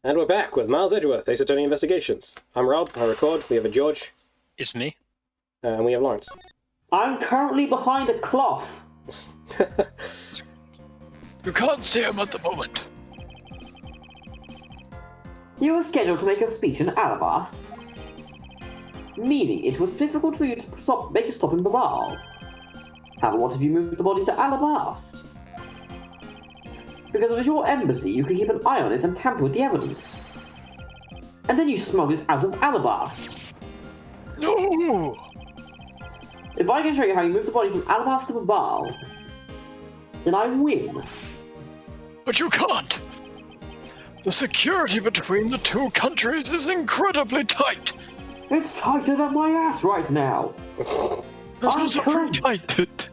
And we're back with Miles Edgeworth, Ace Attorney Investigations. I'm Rob, I record, we have a George. It's me. And we have Lawrence. I'm currently behind a cloth. You can't see him at the moment. You were scheduled to make a speech in Alabast, meaning it was difficult for you to make a stop in Baral. However, what if you moved the body to Alabast? Because it was your embassy, you could keep an eye on it and tamper with the evidence. And then you smuggled it out of Alabast. No! If I can show you how you moved the body from Alabast to Baral, then I win. But you can't! The security between the two countries is incredibly tight! It's tighter than my ass right now. That's also pretty tight.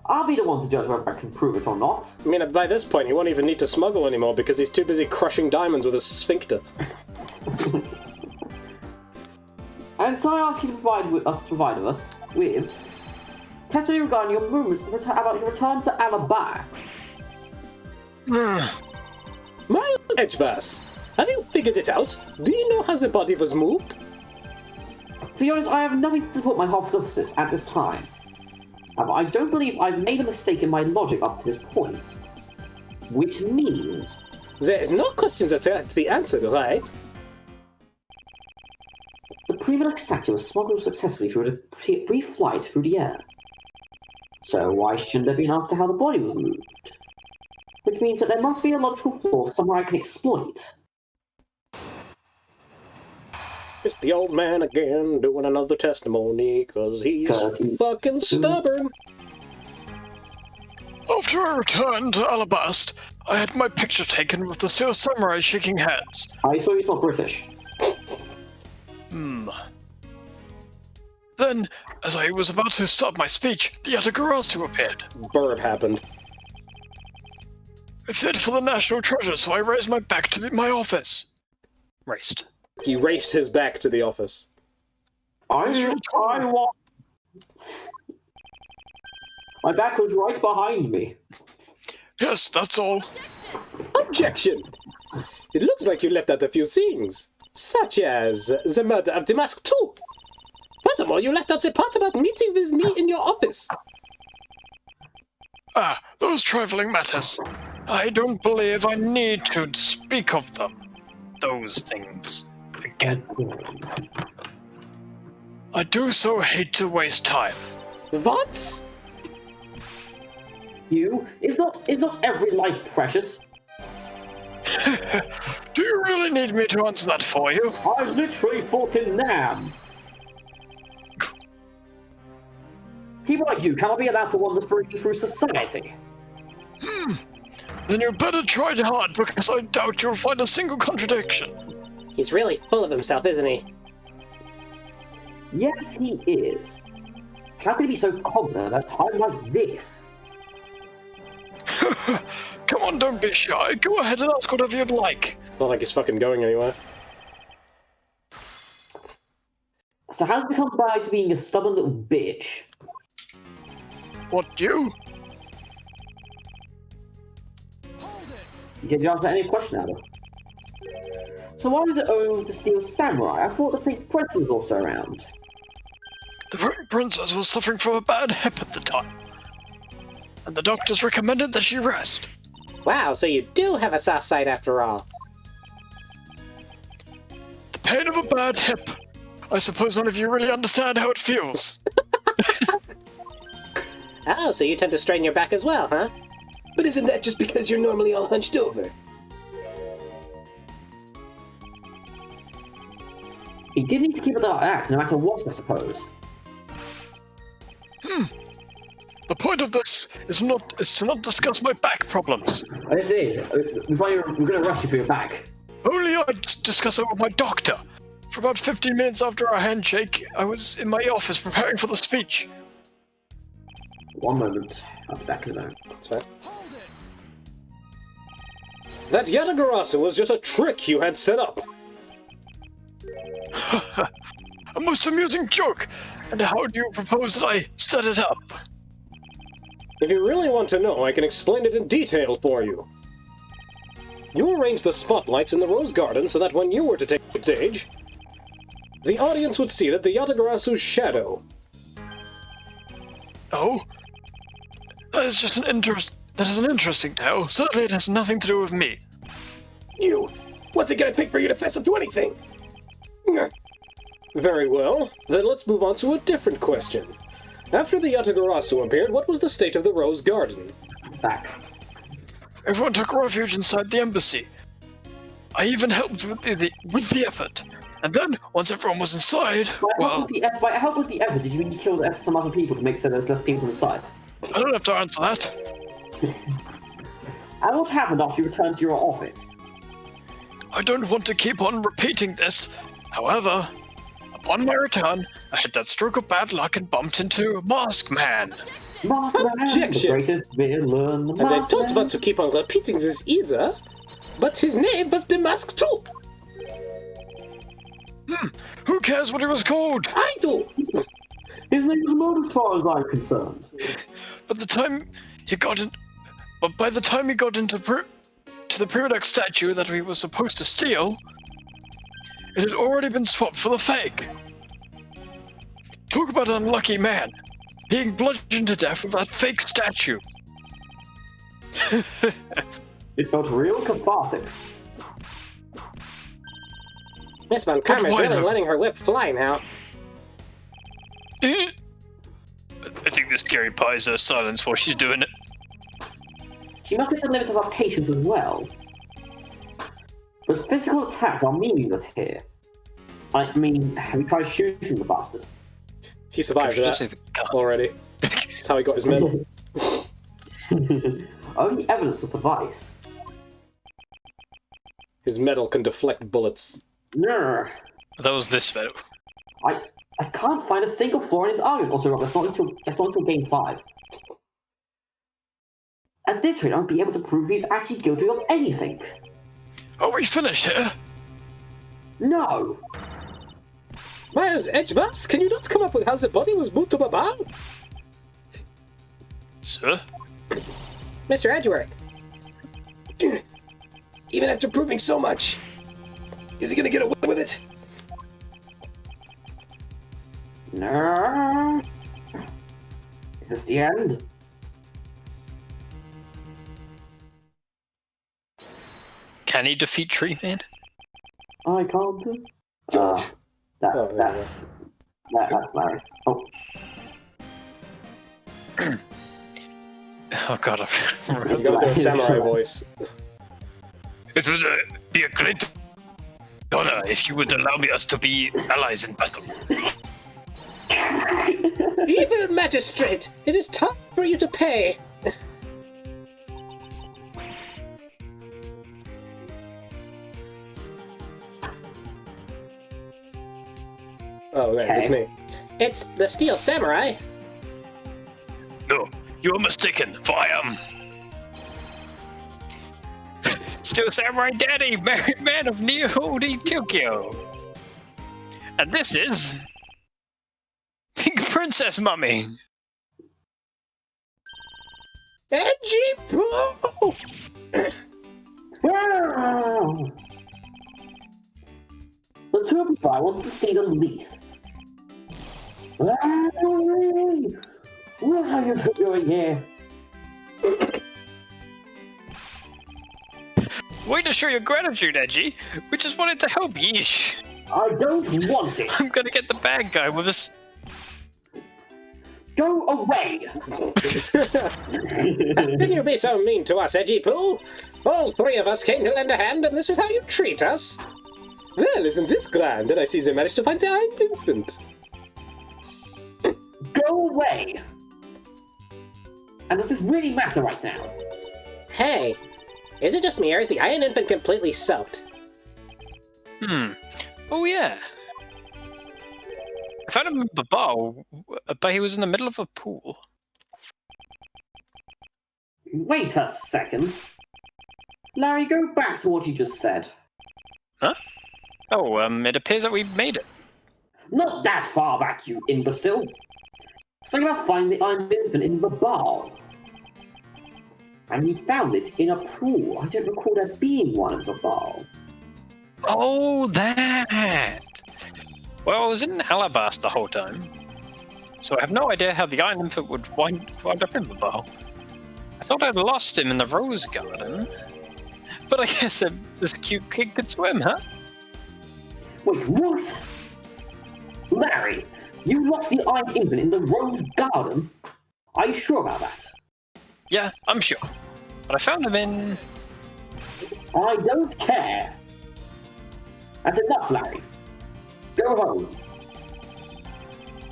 I'll be the one to judge whether I can prove it or not. I mean, by this point, you won't even need to smuggle anymore because he's too busy crushing diamonds with a sphincter. And so I ask you to provide us with testimony regarding your movements about your return to Alabast. Miles Edgeworth, have you figured it out? Do you know how the body was moved? To be honest, I have nothing to support my hypothesis at this time. However, I don't believe I've made a mistake in my logic up to this point. Which means... There is no questions that have to be answered, right? The pre-relic statue was smuggled successfully through a brief flight through the air. So why shouldn't there be an answer to how the body was moved? Which means that there must be a logical flaw somewhere I can exploit. It's the old man again, doing another testimony, cause he's fucking stubborn. After I returned to Alabast, I had my picture taken with the steel samurai shaking hands. I saw he's not British. Then, as I was about to start my speech, the Yatagarasu appeared. Bird happened. I feared for the national treasure, so I raised my back to my office. Raced. He raced his back to the office. My back was right behind me. Yes, that's all. Objection! It looks like you left out a few things, such as the murder of Damask too. Furthermore, you left out the part about meeting with me in your office. Ah, those trifling matters. I don't believe I need to speak of them. Those things. Again. I do so hate to waste time. What? Is not every life precious? Do you really need me to answer that for you? I've literally fought in Nam. People like you cannot be allowed to wander freely through society. Then you better try hard, because I doubt you'll find a single contradiction. He's really full of himself, isn't he? Yes, he is. How can he be so confident at a time like this? Come on, don't be shy. Go ahead and ask whatever you'd like. Not like he's fucking going anywhere. So how's it become back to being a stubborn little bitch? What, you? Did you answer any question, Adam? So why was it owing the Steel Samurai? I thought the Pink Princess was also around. The Pink Princess was suffering from a bad hip at the time, and the doctors recommended that she rest. Wow, so you do have a soft side after all. The pain of a bad hip. I suppose none of you really understand how it feels. Oh, so you tend to strain your back as well, huh? But isn't that just because you're normally all hunched over? He did need to keep a dark act, no matter what, I suppose. The point of this is to not discuss my back problems. This is. We're going to rush you for your back. Only I'd discuss it with my doctor. For about 15 minutes after our handshake, I was in my office preparing for the speech. One moment. I'll be back in a moment. That's fine. That Yatagarasu was just a trick you had set up. A most amusing joke. And how do you propose that I set it up? If you really want to know, I can explain it in detail for you. You arranged the spotlights in the Rose Garden so that when you were to take the stage, the audience would see that the Yatagarasu's shadow. Oh? That is just that is an interesting tale. Certainly it has nothing to do with me. You! What's it gonna take for you to fess up to anything? Very well. Then let's move on to a different question. After the Yatagarasu appeared, what was the state of the Rose Garden? Back. Everyone took refuge inside the embassy. I even helped with the effort. And then, once everyone was inside, By help with the effort, did you mean you killed some other people to make so there's less people inside? I don't have to answer that. And what happened after you returned to your office? I don't want to keep on repeating this. However, upon my return, I had that stroke of bad luck and bumped into Mask Man. Mask Man, the Objection. greatest villain. And I don't want to keep on repeating this either, but his name was the Mask too. Who cares what he was called? I do. His name is Mode as far as I'm concerned. But by the time he got into to the Prima Deck statue that we were supposed to steal, it had already been swapped for the fake. Talk about an unlucky man, being bludgeoned to death with that fake statue. It felt real cathartic. Miss Von Karma's why really not? letting her whip fly now. I think the scary pie is her silence while she's doing it. She must hit the limit of our patience as well. But physical attacks are meaningless here. I mean, have you tried shooting the bastard? He survived that already. That's how he got his medal. Only evidence will suffice. His medal can deflect bullets. No, That was this medal. I can't find a single flaw in his argument. Also, Rob, that's not until game 5. At this rate, I won't be able to prove he's actually guilty of anything. Are we finished here? No! Miles Edgebass, can you not come up with how the body was moved to Babal? Sir? Mr. Edgeworth. Even after proving so much, is he gonna get away with it? No. Is this the end? Can he defeat Tree Man? I can't do. George. That's Larry. Oh, Oh god, He's gonna do a samurai voice. It would be a great honor if you would allow us to be allies in battle. Evil magistrate, it is time for you to pay. Oh, right, it's me. It's the Steel Samurai. No, you are mistaken, for I am Steel Samurai Daddy, married man of Nihori Tokyo. And this is Pink Princess Mummy. Edgy Poo! wow! The two of you I want to see the least. Larry! What are you doing here? Way to show your gratitude, Edgy. We just wanted to help, yeesh. I don't want it. I'm gonna get the bad guy with us. Go away! Can you be so mean to us, Edgy Poo? All three of us came to lend a hand, and this is how you treat us? Well, isn't this grand? And I see they managed to find the Iron Infant. Go away! And does this really matter right now? Hey, is it just me, or is the Iron Infant completely soaked? Oh yeah. I found him in Babao, but he was in the middle of a pool. Wait a second. Larry, go back to what you just said. Huh? Oh, it appears that we made it. Not that far back, you imbecile. Something about finding the Iron Infant in the bar. and he found it in a pool. I don't recall there being one at the bar. Oh, that! Well, I was in Alabasta the whole time, so I have no idea how the Iron Infant would wind up in the bowl. I thought I'd lost him in the Rose Garden, but I guess this cute kid could swim, huh? Wait, what? Larry, you lost the Iron Infant in the Rose Garden? Are you sure about that? Yeah, I'm sure. But I found him in... I don't care. That's enough, Larry. Go home.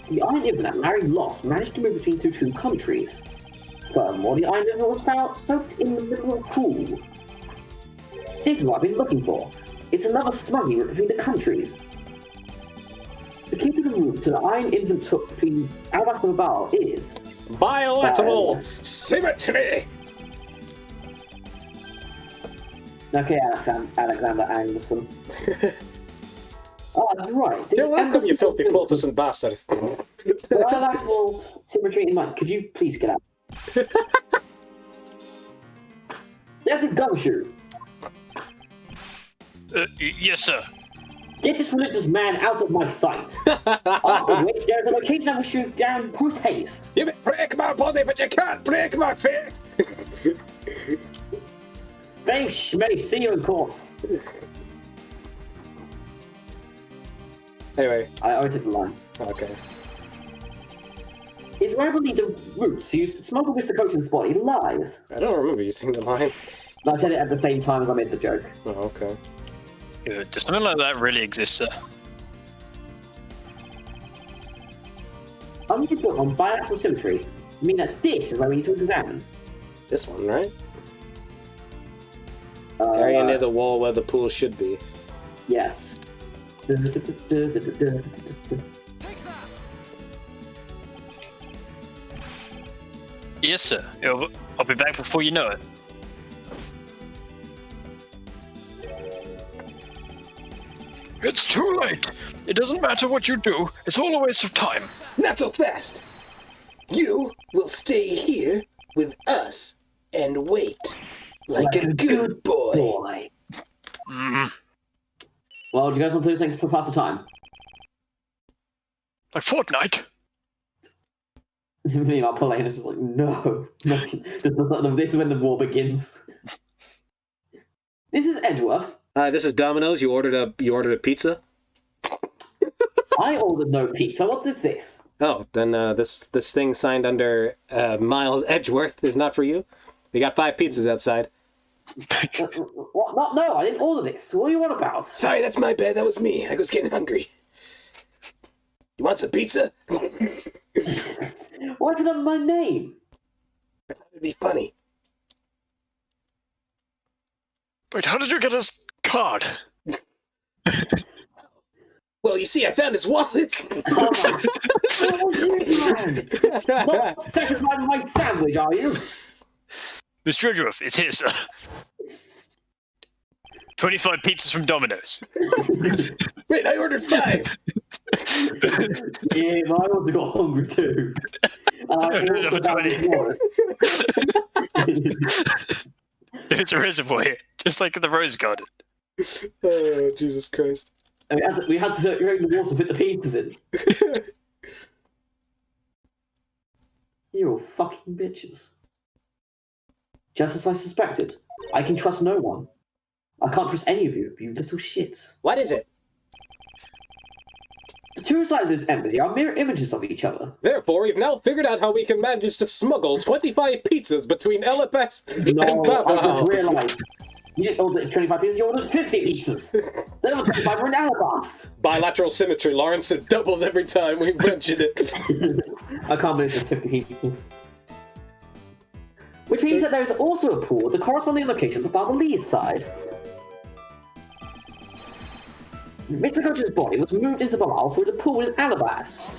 The Iron Infant that Larry lost managed to move between two countries. Furthermore, the Iron Infant was found soaked in the middle of a pool. This is what I've been looking for. It's another smuggling route between the countries. The key to the route to the Iron Infant took between Alabasta and Baal is... Bilateral symmetry! Okay, Alexander Anderson. Oh, that's right. You're welcome, you filthy Protestant bastard. With bilateral symmetry in mind, could you please get out? That's a gumshoe. Yes, sir. Get this religious man out of my sight. After which, there's a location I will shoot down post haste. You may break my body, but you can't break my faith! Thanks, Schmitty. See you in court. Anyway. I took the line. Okay. Is where I believe the roots used to smuggle Mr. Coaching's body lies. I don't remember using the line. I said it at the same time as I made the joke. Oh, okay. Good. Does something like that really exist, sir? I'm going to put on bilateral symmetry. I mean that this is where we need to examine. This one, right? Area near the wall where the pool should be. Yes. Yes, sir. I'll be back before you know it. It's too late. It doesn't matter what you do. It's all a waste of time. Not so fast. You will stay here with us and wait like a good boy. Well, do you guys want to do things to pass the time? Like Fortnite? Meanwhile, Polina just like, no. This is when the war begins. This is Edgeworth. Hi, this is Domino's. You ordered a pizza? I ordered no pizza. What is this? Oh, then this thing signed under Miles Edgeworth is not for you. We got 5 pizzas outside. What? No, I didn't order this. What are you on about? Sorry, that's my bad. That was me. I was getting hungry. You want some pizza? Why did you have my name? I thought it'd be funny. Wait, how did you get his card? Well, you see, I found his wallet. Not satisfied with my sandwich, are you? Mr. Edgeworth, it's here, sir. 25 pizzas from Domino's. Wait, I ordered 5. Yeah, but I also got hungry too. Number 20. There's a reservoir here, just like in the Rose Garden. Oh, Jesus Christ. And we had to erect the water to fit the pizzas in. You fucking bitches. Just as I suspected, I can trust no one. I can't trust any of you, you little shits. What is it? The two sides of this embassy are mirror images of each other. Therefore, we've now figured out how we can manage to smuggle 25 pizzas between LFS and No, I Baba. just realised. You didn't order 25 pizzas, you ordered 50 pizzas. Then the 25 were in Alabasta. Bilateral symmetry, Lawrence. It doubles every time we mention it. I can't believe there's 50 pizzas. Which means that there is also a pool at the corresponding location of the Barbalese side. Mr. Coach's body was moved into Balal through the pool in Alabasta.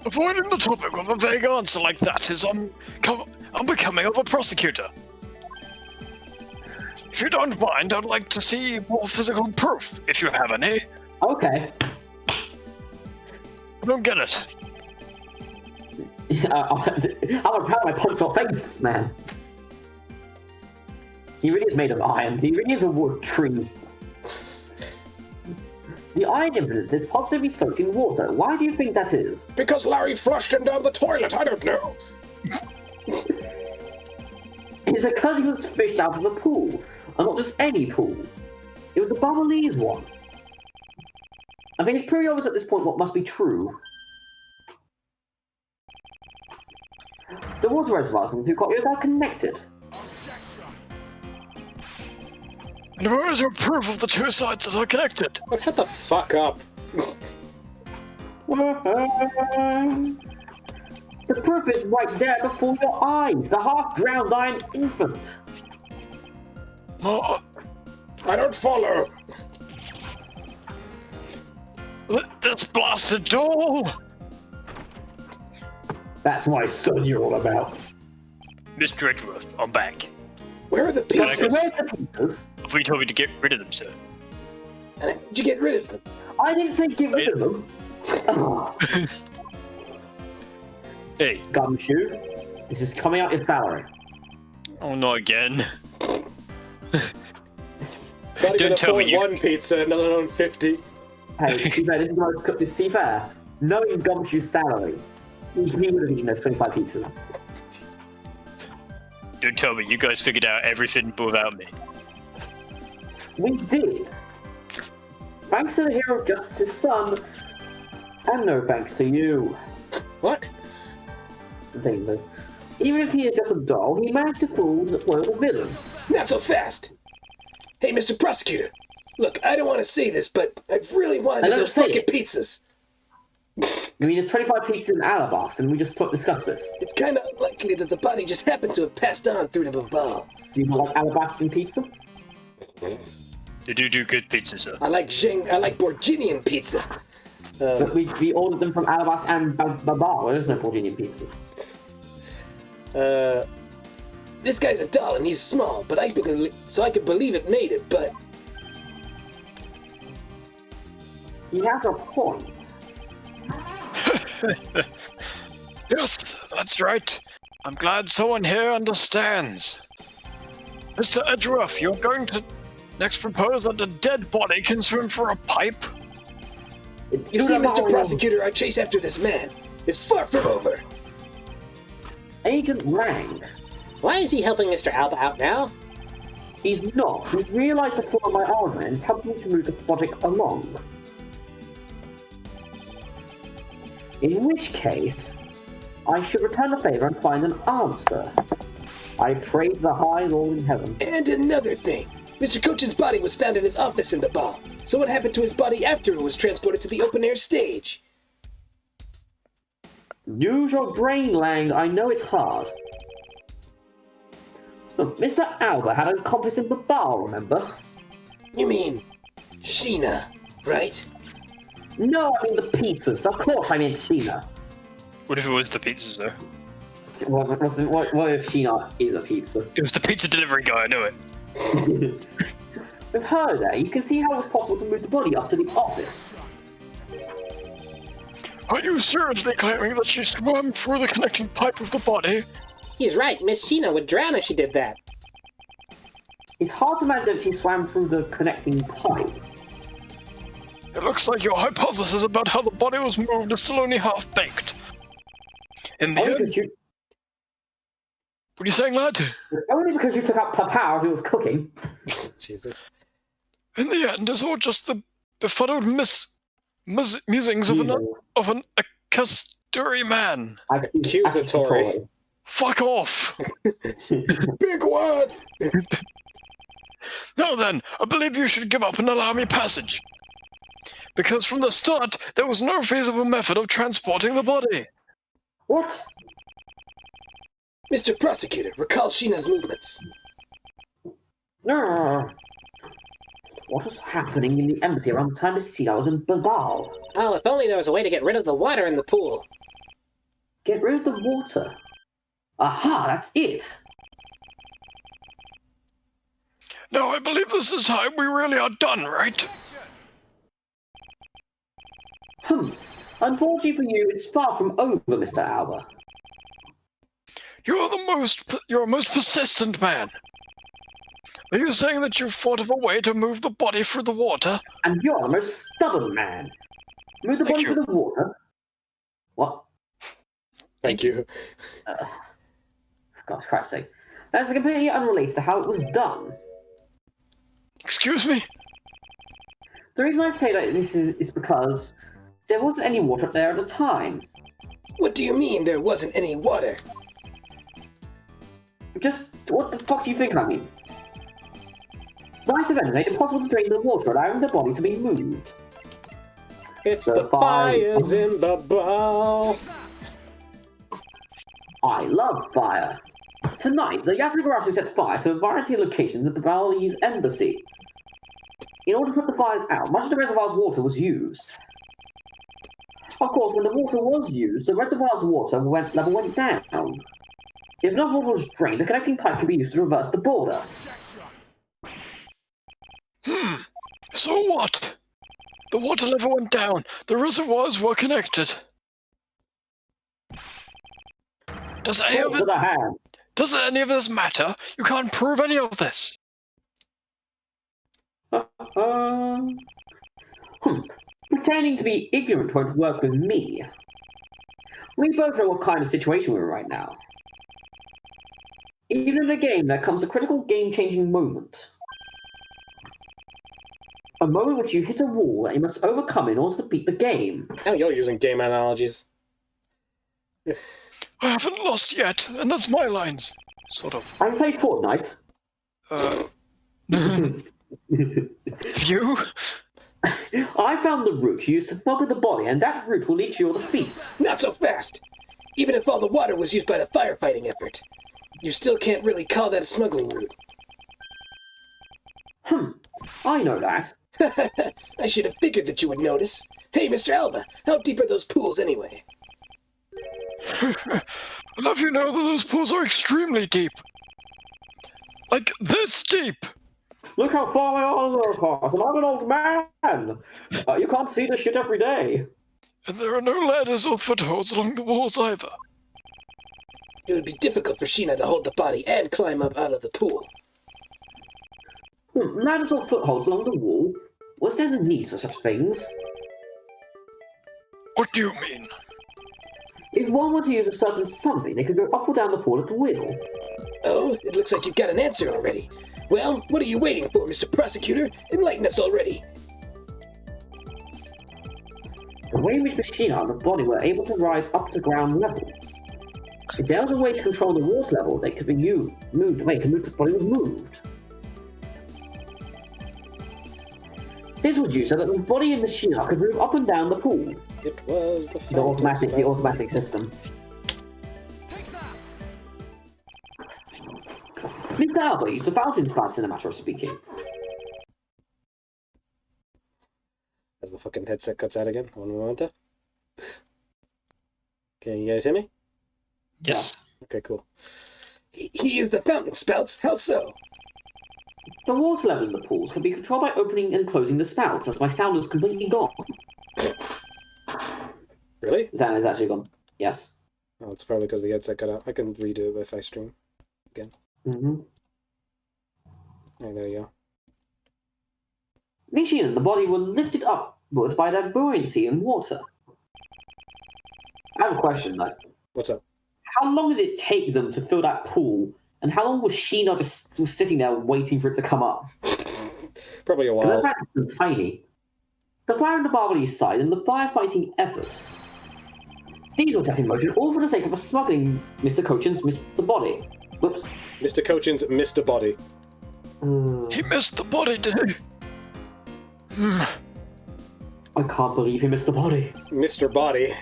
Avoiding the topic of a vague answer like that is unbecoming of a prosecutor. If you don't mind, I'd like to see more physical proof, if you have any. Okay. I don't get it. I'm proud I punched your face, man. He really is made of iron. He really is a wood tree. The iron implement is positively soaked in water. Why do you think that is? Because Larry flushed him down the toilet, I don't know. It's because he was fished out of a pool, and not just any pool. It was the Bumblebee's one. I think it's pretty obvious at this point what must be true. The water reservoirs and the two cocktails are connected. And where is your proof of the two sides that are connected? Oh, shut the fuck up. The proof is right there before your eyes. The half-drowned iron infant. Oh, I don't follow. this blasted door! That's my son you're all about. Mr. Edgeworth, I'm back. Where are the So pizzas? where's the pizzas? I thought you told me to get rid of them, sir. And how did you get rid of them? I didn't say get rid of them. Ah, Hey, Gumshoe, this is coming out your salary. oh, not again. Not Don't tell me you- one pizza, let alone 50. Hey, to be fair, this is what to be fair. Knowing Gumshoe's salary, he would have eaten those 25 pizzas. Don't tell me you guys figured out everything without me. We did. Thanks to the hero of Justice's son, and no thanks to you. What? The thing is, even if he is just a doll, he managed to fool the royal villain. Not so fast! Hey, Mr. Prosecutor! Look, I don't want to say this, but I really wanted don't those say fucking it. pizzas. I mean, there's 25 pizzas in Alabasta, and we just discussed this. It's kind of unlikely that the body just happened to have passed on through the ball. Do you not like Alabastan pizza? They do good pizza, sir. I like Borginian pizza. But we ordered them from Alabasta and Babal, where there's no Borginian pizzas. This guy's a doll and he's small, but I could believe it made it, but He has a point. Yes, that's right. I'm glad someone here understands. Mr. Edgeworth, you're going to next propose that a dead body can swim for a pipe? you see, Mr. Prosecutor, our chase after this man is far from over. Agent Lang. Why is he helping Mr. Alba out now? He's not. He's realised the flaw of my argument and helped me to move the project along. In which case, I should return the favour and find an answer. I pray to the High Lord in heaven. And another thing. Mr. Coach's body was found in his office in the ball. So what happened to his body after it was transported to the open-air stage? Use your brain, Lang. I know it's hard. Look, Mr. Alba had an accomplice in the bar, remember? You mean Sheena, right? No, I mean the pizzas. Of course I meant Sheena. What if it was the pizza, sir? What if Sheena is a pizza? It was the pizza delivery guy, I know it. With her there, you can see how it was possible to move the body up to the office. Are you seriously claiming that she swam through the connecting pipe of the body? He's right. Miss Sheena would drown if she did that. It's hard to imagine if she swam through the connecting pipe. It looks like your hypothesis about how the body was moved is still only half-baked. In the Only end... because you, What are you saying, lad? only because you took out Papao who was cooking. Jesus. In the end, it's all just the befuddled musings of an accusatory man. Accusatory. Fuck off! Big word! Now then, I believe you should give up and allow me passage. Because from the start, there was no feasible method of transporting the body. What? Mr. Prosecutor, recall Sheena's movements. No. What was happening in the embassy around the time I was in Bilbao? Oh, if only there was a way to get rid of the water in the pool. Get rid of the water. Aha, that's it. Now I believe this is time we really are done, right? Unfortunately for you, it's far from over, Mr. Alba. You're a most persistent man. Are you saying that you've thought of a way to move the body through the water? And you're the most stubborn man. Move the Thank body you. through the water? What? Thank you. God, for Christ's sake. That's completely unrelated to how it was done. Excuse me? The reason I say that this is because there wasn't any water up there at the time. What do you mean there wasn't any water? Just, what the fuck do you think I mean? Right events made it possible to drain the water, allowing the body to be moved. It's The the fires in the ball. I love fire. Tonight, the Yatagarasu set fire to a variety of locations at the Balinese embassy. In order to put the fires out, much of the reservoir's water was used. Of course, when the water was used, the reservoir's water level went down. If enough water was drained, the connecting pipe could be used to reverse the border. So what? The water level went down. The reservoirs were connected. Does any of To the hand. Does any of this matter? You can't prove any of this. Pretending to be ignorant won't work with me. We both know what kind of situation we're in right now. Even in a game, there comes a critical game-changing moment. A moment in which you hit a wall that you must overcome in order to beat the game. Oh, you're using game analogies. I haven't lost yet, and that's my lines. Sort of. I played Fortnite. You? I found the route used to smuggle the body, and that route will lead to your defeat. Not so fast! Even if all the water was used by the firefighting effort, you still can't really call that a smuggling route. I know that. I should have figured that you would notice. Hey, Mr. Alba, how deep are those pools anyway? I'll have you know that those pools are extremely deep. Like this deep. Look how far my arms are apart, and I'm an old man! You can't see this shit every day. And there are no ladders or footholds along the walls either. It would be difficult for Sheena to hold the body and climb up out of the pool. Ladders or footholds along the wall? Was there the need for such things? What do you mean? If one were to use a certain something, they could go up or down the pool at will. Oh, it looks like you've got an answer already. Well, what are you waiting for, Mr. Prosecutor? Enlighten us already. The way in which Machina and the body were able to rise up to ground level. If there was a way to control the water level, they could be moved. Wait, to move the body was moved. This was used so that the body in Machina could move up and down the pool. It was The automatic system. Mr. Alba used the fountain spots in a matter of speaking. As the fucking headset cuts out again. One moment. Can you guys hear me? Yes. Okay, cool. He used the fountain spouts. How so? The water level in the pools can be controlled by opening and closing the spouts, as my sound is completely gone. Really? Sound is actually gone. Yes. Oh, it's probably because the headset cut out. I can redo it if I stream again. Oh, there you go. Machine and the body were lifted upward by their buoyancy in water. I have a question, though. What's up? How long did it take them to fill that pool, and how long was Sheena just sitting there waiting for it to come up? Probably a while. The fact is tiny. The fire on the Barbarese side and the firefighting effort. These were set in motion all for the sake of a smuggling Mr. Cochin's missed the body. Whoops. Mr. Cochin's missed a body. He missed the body, did he? I can't believe he missed the body. Mr. Body.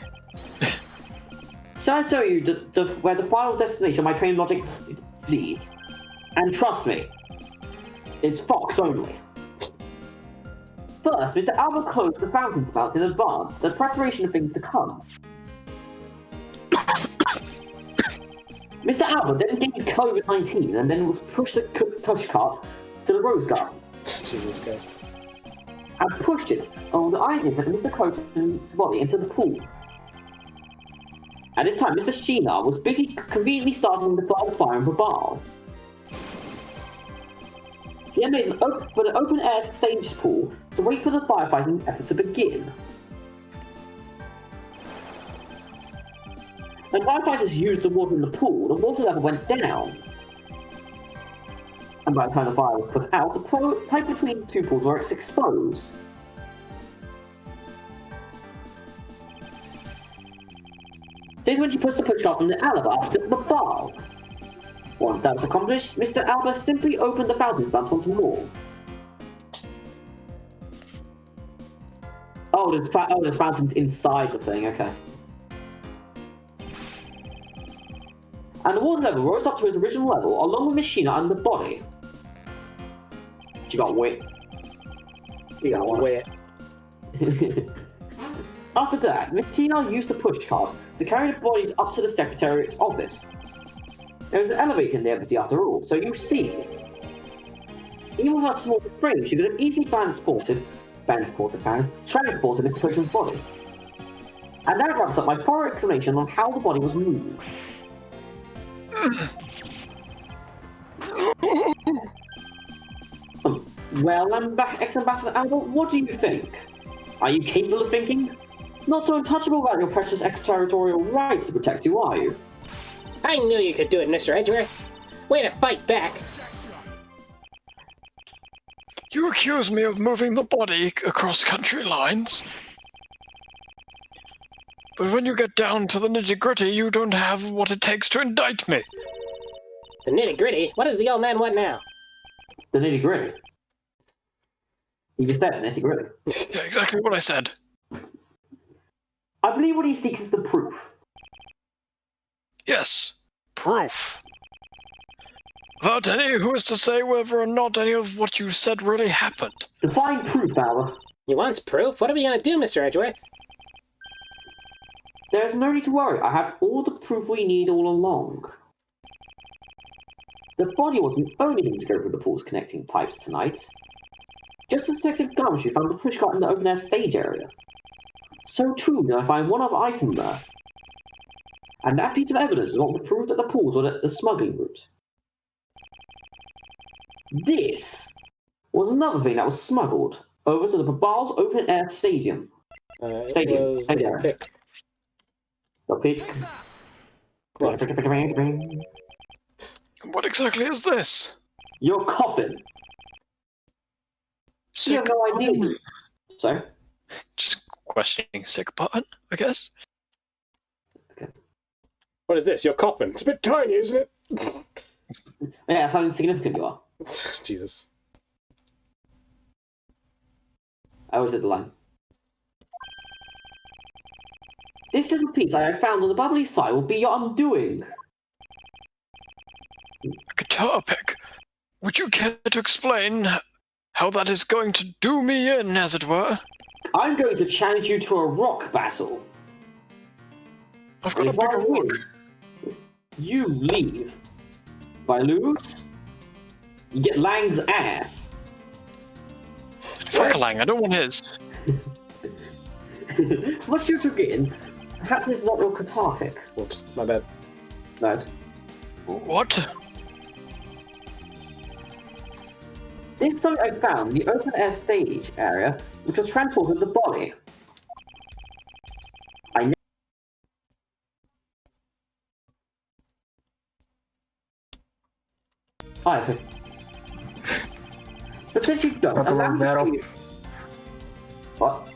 Shall I show you where the final destination of my train logic leads? And trust me, it's Fox only. First, Mr. Albert closed the fountain spout in advance, the preparation of things to come. Mr. Albert then gained COVID-19 and then was pushed a pushcart to the Rose Garden. Jesus Christ. And pushed it on the idea that Mr. Cochin's body into the pool. At this time, Mr. Sheena was busy conveniently starting the first fire in Babal. He had made an open-air stage pool to wait for the firefighting effort to begin. When firefighters used the water in the pool, the water level went down. And by the time the fire was put out, the pipe between the two pools was exposed. This is when she puts the pushcart from the alabaster to the bar. Once that was accomplished, Mr. Alba simply opened the fountain spout once more. Oh, there's fountains inside the thing, okay. And the water level rose up to its original level, along with Machina and the body. She got wet. You got wet. After that, Messina used the pushcart to carry the bodies up to the Secretariat's office. There was an elevator in the embassy after all, so you see. Even with her small frame, she could have easily transported Mr. Coach's body. And that wraps up my thorough explanation on how the body was moved. Well, ex-Ambassador Albert, what do you think? Are you capable of thinking? Not so untouchable about your precious extraterritorial rights to protect you, are you? I knew you could do it, Mr. Edgeworth. Way to fight back. You accuse me of moving the body across country lines? But when you get down to the nitty-gritty, you don't have what it takes to indict me. The nitty-gritty? What does the old man want now? The nitty-gritty? You just said nitty-gritty. Yeah, exactly what I said. I believe what he seeks is the proof. Yes, proof. Without any, who is to say whether or not any of what you said really happened? Define proof, Albert. You want proof? What are we gonna do, Mr. Edgeworth? There is no need to worry. I have all the proof we need all along. The body wasn't the only thing to go through the pool's connecting pipes tonight. Just as Detective Gumshoe found the pushcart in the open-air stage area. So too did I find one other item there. And that piece of evidence is what would prove that the pools were the smuggling route. This was another thing that was smuggled over to the Babal's open-air stadium. Stadium. The pick. What exactly is this? Your coffin. You have no idea. Sorry? Just questioning sick button, I guess. What is this? Your coffin? It's a bit tiny, isn't it? Yeah, that's how insignificant you are. Jesus. I always hit the line. This little piece I have found on the bubbly side will be your undoing. A guitar pick. Would you care to explain how that is going to do me in, as it were? I'm going to challenge you to a rock battle. I've got a If I bigger win, rock. you leave. If I lose, you get Lang's ass. Fuck Lang, I don't want his. What's your forgetting? Perhaps this is not your guitar pick. Whoops, my bad. No. What? This is something I found in the open-air stage area, which was transported with the body. I think. But since you don't, Rock and allow roll me to battle. see- What?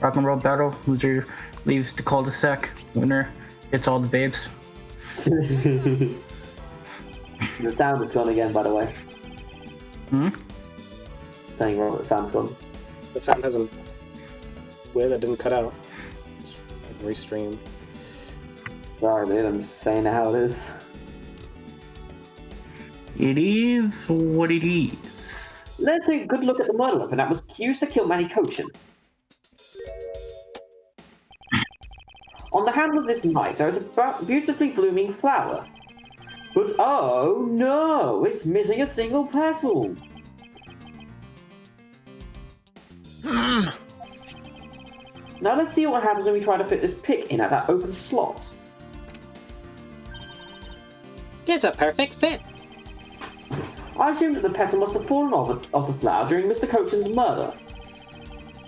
Rock and roll battle. Loser leaves the cul-de-sac. Winner gets all the babes. The sound is gone again, by the way. Saying wrong, the sound's gone. The sound hasn't. Weird, that didn't cut out. It's restreamed. Sorry, dude, I'm just saying how it is. It is what it is. Let's take a good look at the murder weapon that was used to kill Manny Cochin. On the handle of this knife, there is a beautifully blooming flower. But oh no, it's missing a single petal. Now let's see what happens when we try to fit this pick in at that open slot. It's a perfect fit. I assumed that the petal must have fallen off the flower during Mr. Cochran's murder,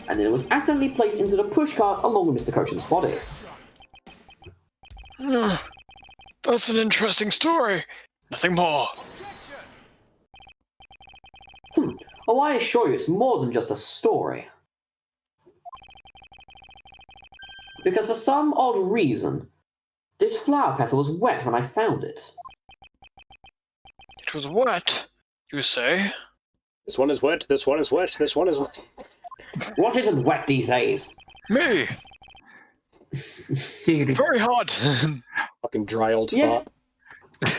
and then it was accidentally placed into the pushcart along with Mr. Cochran's body. That's an interesting story. Nothing more. Oh, I assure you, it's more than just a story. Because for some odd reason, this flower petal was wet when I found it. It was wet, you say? This one is wet, this one is wet, this one is wet. What isn't wet these days? Me. Very hot. Fucking dry old Yes. fart.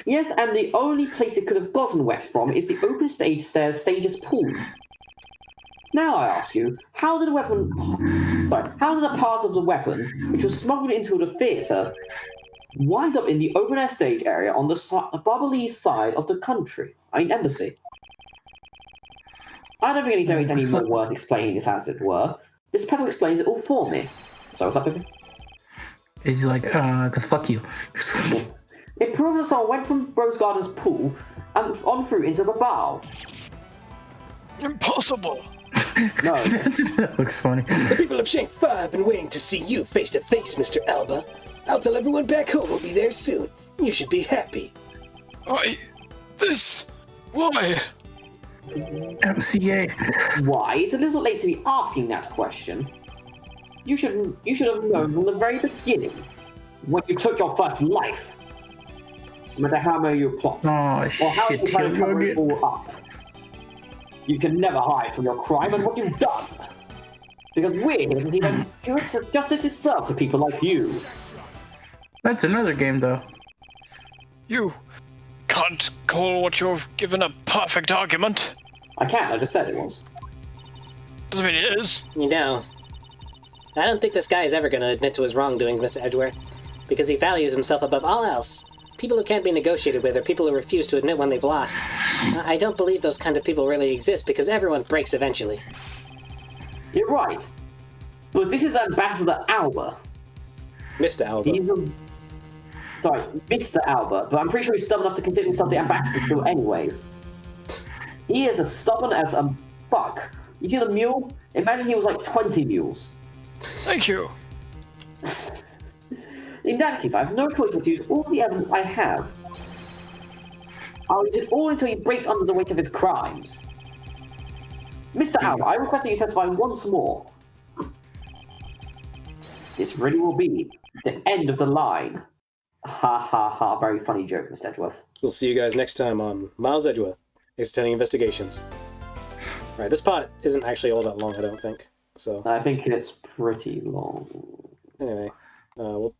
Yes, and the only place it could have gotten wet from is the open stage stairs stage's pool. Now I ask you, how did a part of the weapon, which was smuggled into the theatre, wind up in the open air stage area on the bubbly side of the embassy? I don't think I need to make any more worth explaining this, as it were. This petal explains it all for me. So what's up, Pippin? He's like, cause fuck you. It proves that someone went from Rose Garden's pool and on through into the bow. Impossible. No. That looks funny. The people of Shank 5 have been waiting to see you face to face, Mr. Alba. I'll tell everyone back home we'll be there soon. You should be happy. Why? MCA. Why? It's a little late to be asking that question. You should have known from the very beginning, when you took your first life. No matter how many you plot, Oh or how shit! you try to Here cover we it go. all up. You can never hide from your crime and what you've done. Because we're here to see that justice is served to people like you. That's another game, though. You can't call what you've given a perfect argument. I can't, I just said it was. Doesn't mean it is. You know, I don't think this guy is ever going to admit to his wrongdoings, Mr. Edgeworth, because he values himself above all else. People who can't be negotiated with are people who refuse to admit when they've lost. I don't believe those kind of people really exist because everyone breaks eventually. You're right. But this is Ambassador Alba. Mr. Alba. Sorry, Mr. Alba, but I'm pretty sure he's stubborn enough to consider himself the ambassador still anyways. He is as stubborn as a fuck. You see the mule? Imagine he was like 20 mules. Thank you. In that case, I have no choice but to use all the evidence I have. I'll use it all until he breaks under the weight of his crimes. Mr. Alba, I request that you testify once more. This really will be the end of the line. Ha ha ha, very funny joke, Mr. Edgeworth. We'll see you guys next time on Miles Edgeworth, Extending Investigations. Right, this part isn't actually all that long, I don't think. So I think it's pretty long. anyway, we'll